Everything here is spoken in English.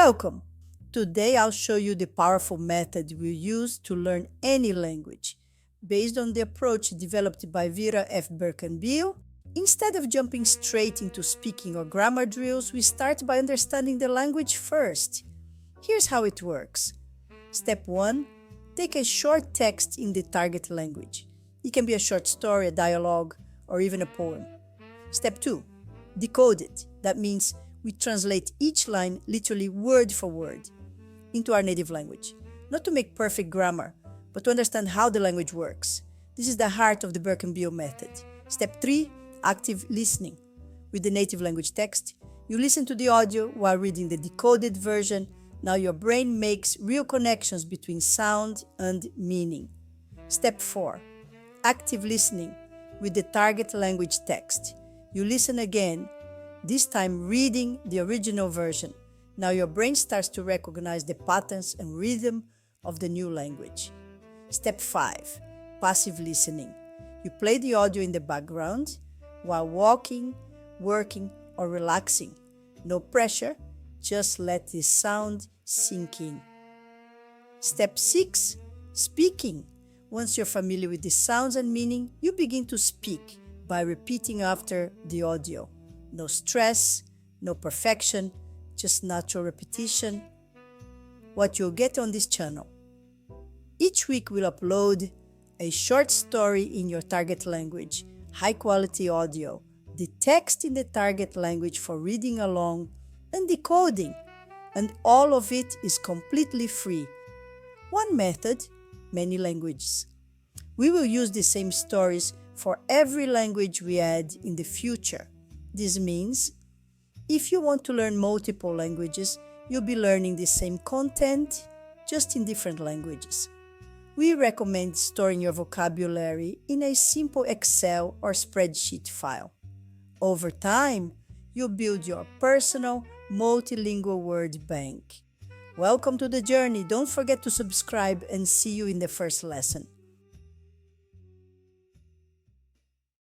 Welcome! Today I'll show you the powerful method we use to learn any language. Based on the approach developed by Vera F. Birkenbihl, instead of jumping straight into speaking or grammar drills, we start by understanding the language first. Here's how it works. Step 1. Take a short text in the target language. It can be a short story, a dialogue, or even a poem. Step 2. Decode it. That means we translate each line literally word for word into our native language, not to make perfect grammar, but to understand how the language works. This is the heart of the Birkenbihl method. Step 3. Active listening. With the native language text, you listen to the audio while reading the decoded version. Now your brain makes real connections between sound and meaning. Step 4. Active listening. With the target language text, you listen again, this time reading the original version. Now your brain starts to recognize the patterns and rhythm of the new language. Step 5. Passive listening. You play the audio in the background while walking, working, or relaxing. No pressure, just let the sound sink in. Step 6. Speaking. Once you're familiar with the sounds and meaning, you begin to speak by repeating after the audio. No stress, no perfection, just natural repetition. What you'll get on this channel. Each week we'll upload a short story in your target language, high quality audio, the text in the target language for reading along, and decoding. And all of it is completely free. One method, many languages. We will use the same stories for every language we add in the future. This means, if you want to learn multiple languages, you'll be learning the same content, just in different languages. We recommend storing your vocabulary in a simple Excel or spreadsheet file. Over time, you'll build your personal, multilingual word bank. Welcome to the journey. Don't forget to subscribe and see you in the first lesson.